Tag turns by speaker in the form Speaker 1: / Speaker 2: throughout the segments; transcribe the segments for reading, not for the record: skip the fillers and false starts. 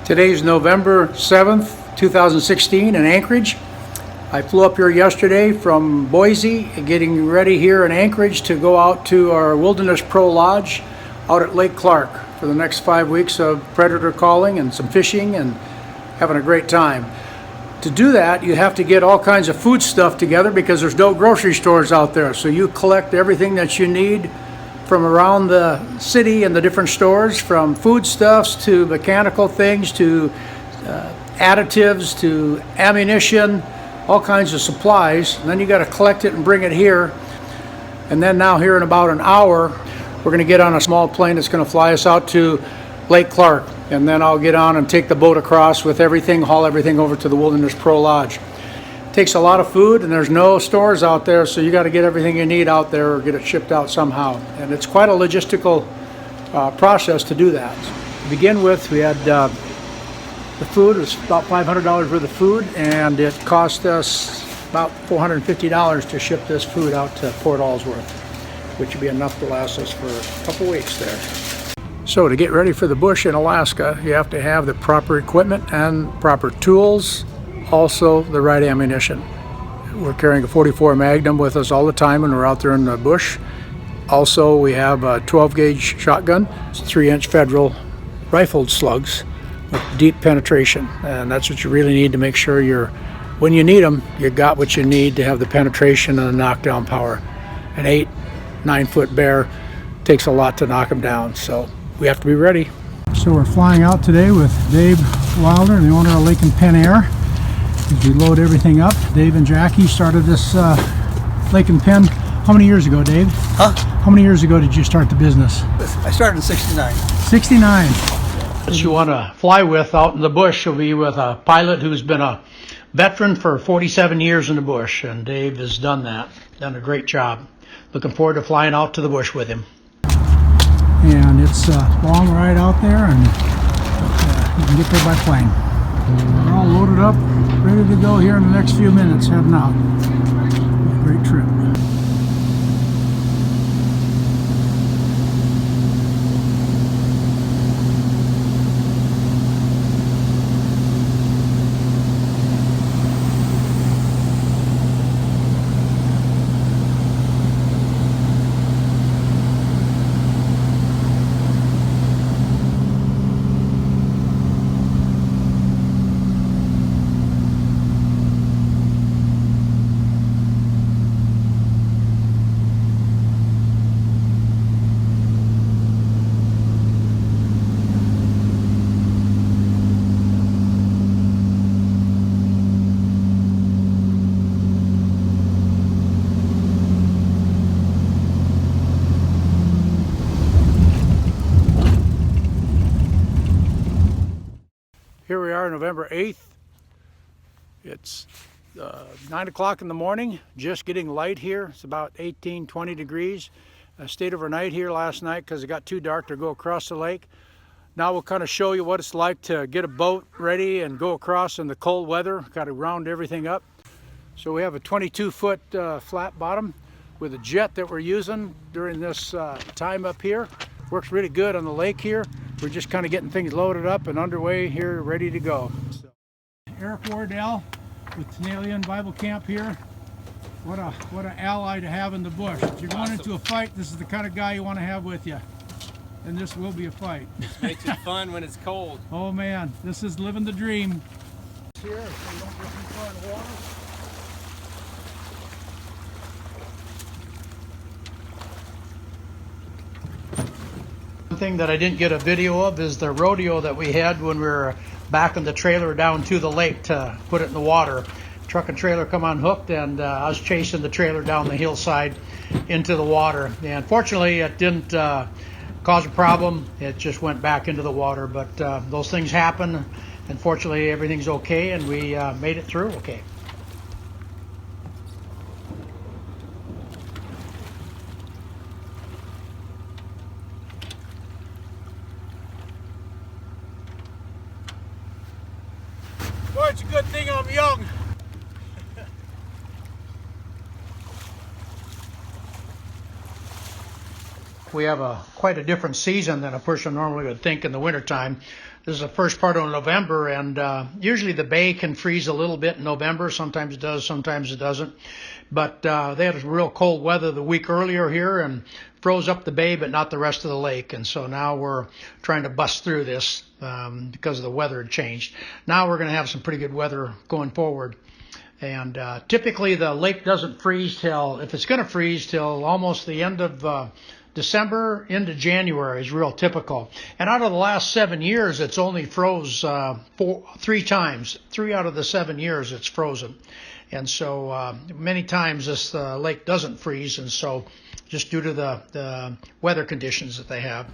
Speaker 1: Today's November 7th, 2016 in Anchorage. I flew up here yesterday from Boise, getting ready here in Anchorage to go out to our Wilderness Pro Lodge out at Lake Clark for the next 5 weeks of predator calling and some fishing and having a great time. To do that, you have to get all kinds of food stuff together because there's no grocery stores out there. So you collect everything that you need from around the city and the different stores, from foodstuffs to mechanical things to additives to ammunition, all kinds of supplies. And then you got to collect it and bring it here. And then now here in about an hour, we're going to get on a small plane that's going to fly us out to Lake Clark. And then I'll get on and take the boat across with everything, haul everything over to the Wilderness Pro Lodge. It takes a lot of food and there's no stores out there, so you got to get everything you need out there or get it shipped out somehow. And it's quite a logistical process to do that. To begin with, we had the food. It was about $500 worth of food, and it cost us about $450 to ship this food out to Port Allsworth, which would be enough to last us for a couple weeks there. So to get ready for the bush in Alaska, you have to have the proper equipment and proper tools, also the right ammunition. We're carrying a .44 Magnum with us all the time when we're out there in the bush. Also, we have a 12-gauge shotgun. It's 3-inch Federal rifled slugs with deep penetration, and that's what you really need to make sure when you need them, you got what you need to have the penetration and the knockdown power. An 8-9 foot bear takes a lot to knock them down, so we have to be ready. So we're flying out today with Dave Wilder, the owner of Lake and Penn Air. As we load everything up, Dave and Jackie started this Lake and Penn. How many years ago, Dave?
Speaker 2: Huh?
Speaker 1: How many years ago did you start the business?
Speaker 2: I started in '69.
Speaker 1: 69. What you want to fly with out in the bush will be with a pilot who's been a veteran for 47 years in the bush, and Dave has done a great job. Looking forward to flying out to the bush with him. And it's a long ride out there, and you can get there by plane. We're all loaded up, ready to go here in the next few minutes, heading out. Great trip. Here we are, November 8th. It's 9 o'clock in the morning, just getting light here. It's about 18-20 degrees. I stayed overnight here last night because it got too dark to go across the lake. Now we'll kind of show you what it's like to get a boat ready and go across in the cold weather. Got to round everything up. So we have a 22-foot flat bottom with a jet that we're using during this time up here. Works really good on the lake here. We're just kind of getting things loaded up and underway here, ready to go. So, Eric Wardell with Tenalian Bible Camp here. What an ally to have in the bush. If you're going into a fight, this is the kind of guy you want to have with you. And this will be a fight.
Speaker 3: It makes it fun when it's cold.
Speaker 1: Oh man, this is living the dream. Here, so you don't get too far in the water. One thing that I didn't get a video of is the rodeo that we had when we were backing the trailer down to the lake to put it in the water. Truck and trailer come unhooked, and I was chasing the trailer down the hillside into the water. And fortunately, it didn't cause a problem. It just went back into the water. But those things happen, and fortunately, everything's okay, and we made it through okay.
Speaker 2: Boy, it's a good thing I'm young.
Speaker 1: We have quite a different season than a person normally would think in the wintertime. This is the first part of November, and usually the bay can freeze a little bit in November. Sometimes it does, sometimes it doesn't. But they had real cold weather the week earlier here and froze up the bay, but not the rest of the lake. And so now we're trying to bust through this because the weather had changed. Now we're going to have some pretty good weather going forward. And typically the lake doesn't freeze till, if it's going to freeze, till almost the end of December into January is real typical. And out of the last 7 years, it's only froze 3 times. 3 out of the 7 years it's frozen. And so many times this lake doesn't freeze, and so just due to the weather conditions that they have.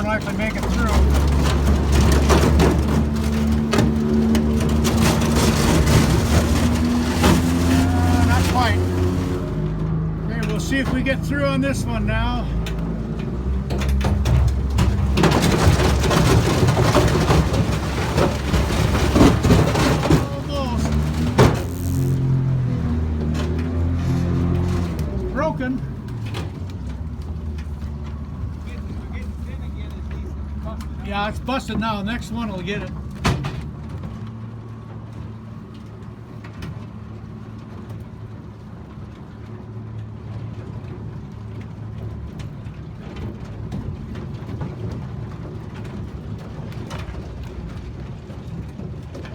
Speaker 2: Likely make it through. Not quite. Okay, we'll see if we get through on this one now. Almost. It's broken. Yeah, it's busted now. The next one will get it.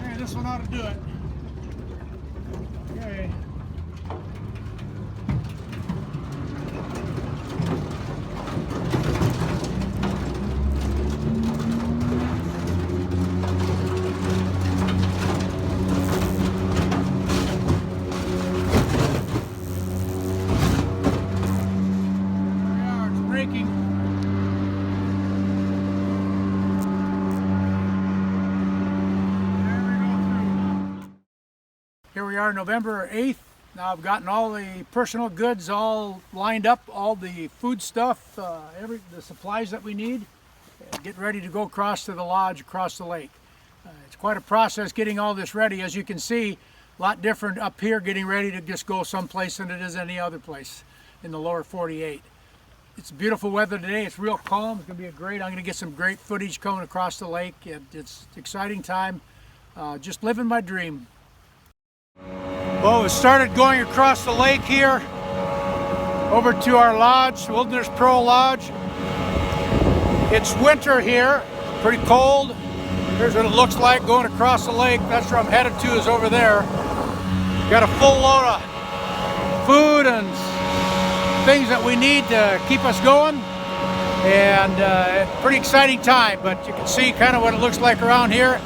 Speaker 2: Hey, this one ought to do it. Okay.
Speaker 1: Here we are, November 8th. Now I've gotten all the personal goods all lined up, all the food stuff, the supplies that we need. Get ready to go across to the lodge, across the lake. It's quite a process getting all this ready. As you can see, a lot different up here getting ready to just go someplace than it is any other place in the lower 48. It's beautiful weather today. It's real calm. It's going to be I'm going to get some great footage coming across the lake. It's an exciting time. Just living my dream.
Speaker 2: Well, we started going across the lake here over to our lodge, Wilderness Pro Lodge. It's winter here, pretty cold. Here's what it looks like going across the lake. That's where I'm headed to, is over there. Got a full load of food and things that we need to keep us going. And pretty exciting time, but you can see kind of what it looks like around here.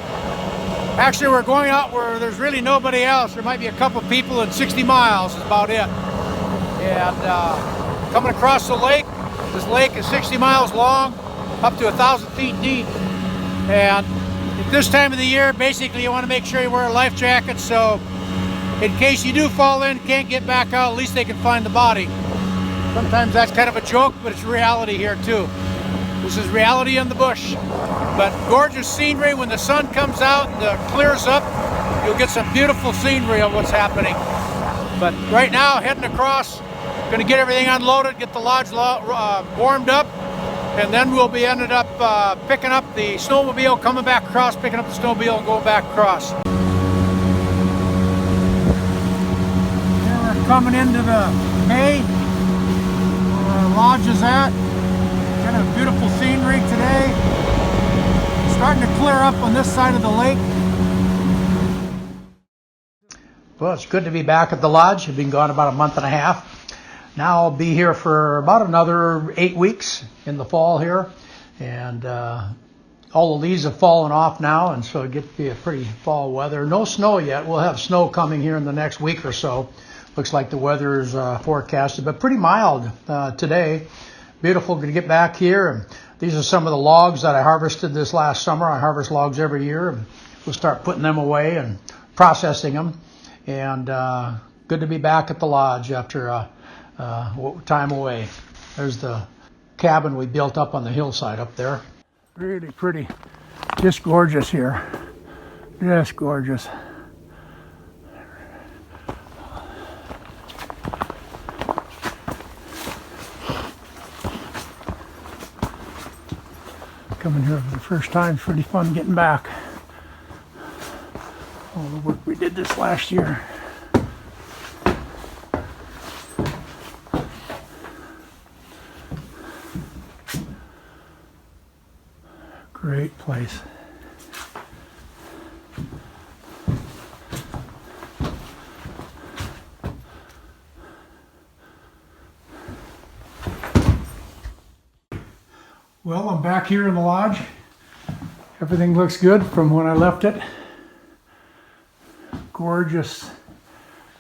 Speaker 2: Actually, we're going out where there's really nobody else. There might be a couple people, and 60 miles is about it. And coming across the lake, this lake is 60 miles long, up to 1,000 feet deep. And at this time of the year, basically you want to make sure you wear a life jacket, so in case you do fall in, can't get back out, at least they can find the body. Sometimes that's kind of a joke, but it's reality here too. This is reality in the bush. But gorgeous scenery when the sun comes out and clears up. You'll get some beautiful scenery of what's happening. But right now, heading across, going to get everything unloaded, get the lodge warmed up, and then we'll be ended up picking up the snowmobile, coming back across, picking up the snowmobile and going back across. Here we're coming into the bay where our lodge is at. Kind of beautiful scenery today. Starting to clear up on this side of the lake. Well, it's good to be back at the lodge. I've been gone about a month and a half.
Speaker 1: Now I'll be here for about another 8 weeks in the fall here, and all the leaves have fallen off now, and so it gets to be a pretty fall weather. No snow yet. We'll have snow coming here in the next week or so. Looks like the weather is forecasted, but pretty mild today. Beautiful to get back here. And these are some of the logs that I harvested this last summer. I harvest logs every year, and we'll start putting them away and processing them. And good to be back at the lodge after time away. There's the cabin we built up on the hillside up there. Really pretty. Just gorgeous here. Just gorgeous. Coming here for the first time, it's pretty fun getting back. All the work we did this last year. Great place. Well, I'm back here in the lodge. Everything looks good from when I left it. Gorgeous,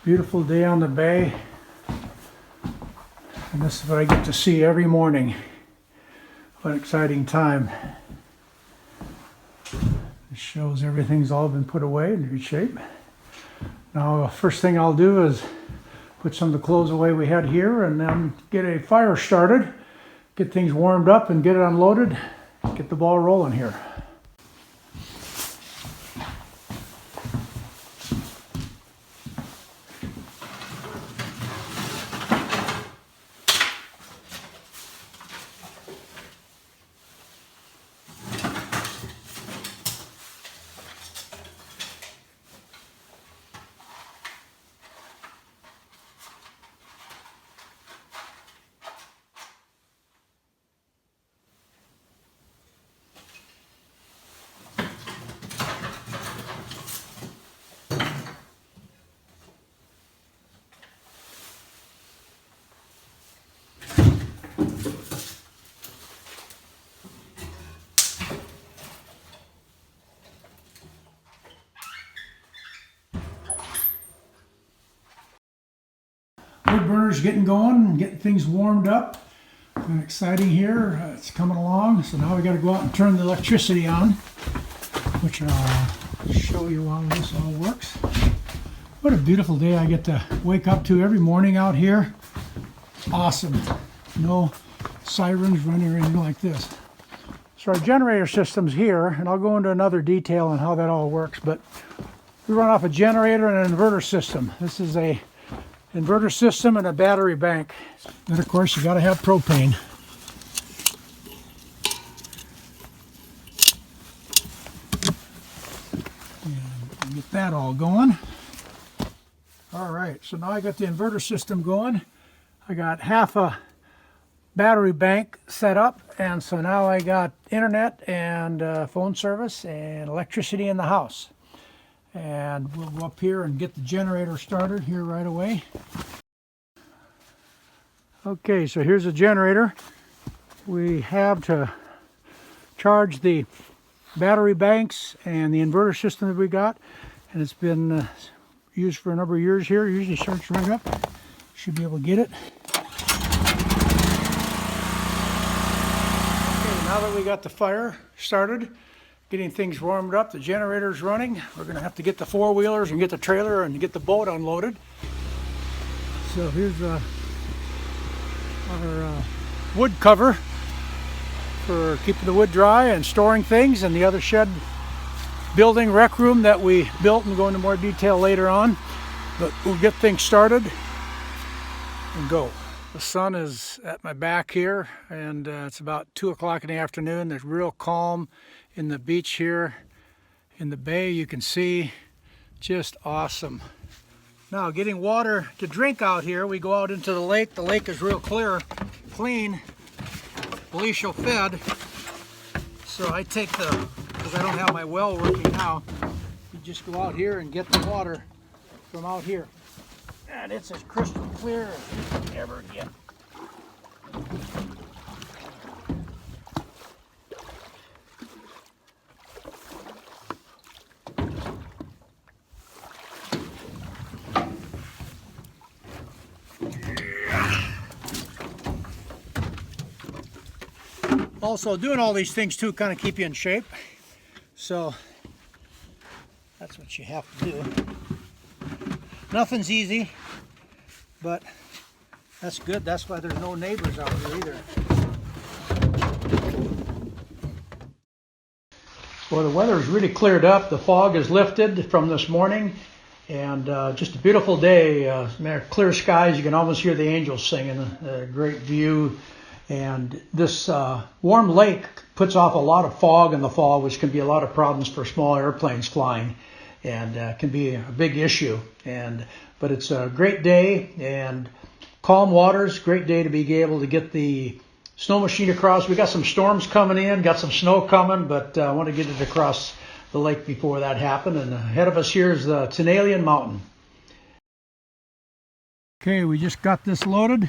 Speaker 1: beautiful day on the bay. And this is what I get to see every morning. What an exciting time. It shows everything's all been put away in good shape. Now, first thing I'll do is put some of the clothes away we had here and then get a fire started. Get things warmed up and get it unloaded, get the ball rolling here. Wood burner's getting going, getting things warmed up. And exciting here. It's coming along. So now we got to go out and turn the electricity on, which I'll show you while this all works. What a beautiful day I get to wake up to every morning out here. Awesome. No sirens running or anything like this. So our generator system's here, and I'll go into another detail on how that all works, but we run off a generator and an inverter system. This is a inverter system and a battery bank. And of course you got to have propane. And get that all going. All right, so now I got the inverter system going. I got half a battery bank set up, and so now I got internet and phone service and electricity in the house. And we'll go up here and get the generator started here right away. Okay, so here's the generator. We have to charge the battery banks and the inverter system that we got, and it's been used for a number of years here. It usually starts right up. Should be able to get it. Okay, now that we got the fire started, getting things warmed up, the generator's running. We're going to have to get the four-wheelers and get the trailer and get the boat unloaded. So here's our wood cover for keeping the wood dry and storing things, and the other shed building rec room that we built and go into more detail later on. But we'll get things started and go. The sun is at my back here, and it's about 2 o'clock in the afternoon. There's real calm in the beach here in the bay. You can see just awesome. Now getting water to drink out here, we go out into the lake. The lake is real clear, clean, glacial fed. So I take because I don't have my well working now, you just go out here and get the water from out here. And it's as crystal clear as ever get. Also, doing all these things too kind of keep you in shape. So that's what you have to do. Nothing's easy, but that's good. That's why there's no neighbors out here either. Well, the weather's really cleared up. The fog has lifted from this morning, and just a beautiful day. Clear skies. You can almost hear the angels singing. A great view. And this warm lake puts off a lot of fog in the fall, which can be a lot of problems for small airplanes flying, and can be a big issue. But it's a great day and calm waters. Great day to be able to get the snow machine across. We got some storms coming in, got some snow coming, but I want to get it across the lake before that happened. And ahead of us here is the Tenalian Mountain. Okay, we just got this loaded.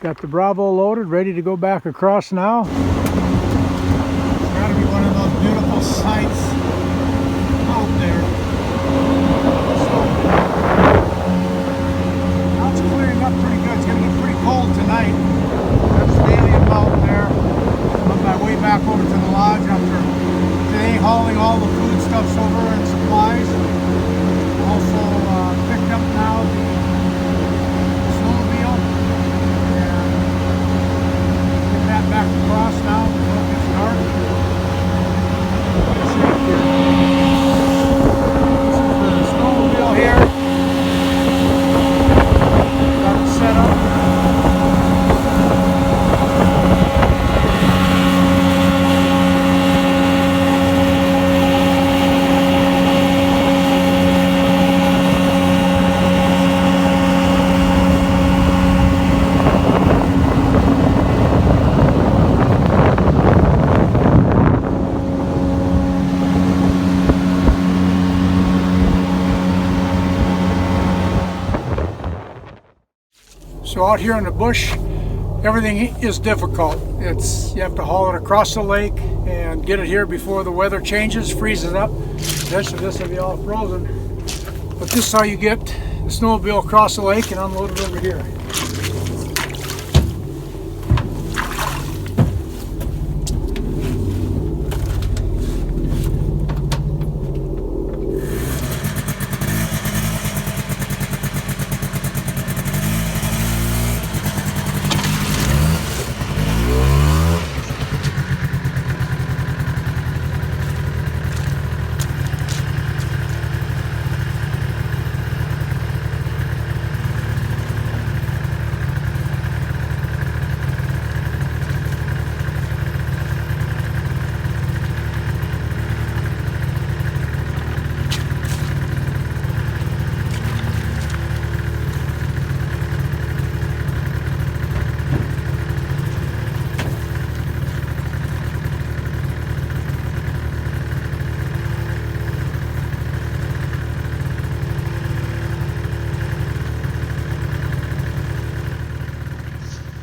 Speaker 1: Got the Bravo loaded, ready to go back across now. It's got to be one of those beautiful sights out there. Now it's clearing up pretty good. It's going to get pretty cold tonight. That's the Tenalian Mountain there. I'm on my way back over to the lodge after today hauling all the foodstuffs over and supplies. Also picked up now the back across now before it gets dark. This is the snowmobile here. Got it set up. So out here in the bush, everything is difficult. You have to haul it across the lake and get it here before the weather changes, freezes up. Eventually this will be all frozen. But this is how you get the snowmobile across the lake and unload it over here.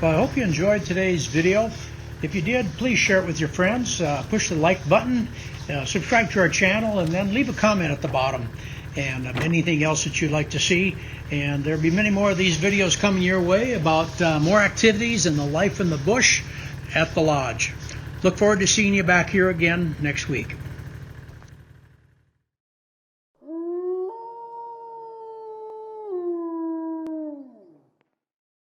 Speaker 1: Well, I hope you enjoyed today's video. If you did, please share it with your friends. Push the like button, subscribe to our channel, and then leave a comment at the bottom. And anything else that you'd like to see. And there'll be many more of these videos coming your way about more activities and the life in the bush at the lodge. Look forward to seeing you back here again next week.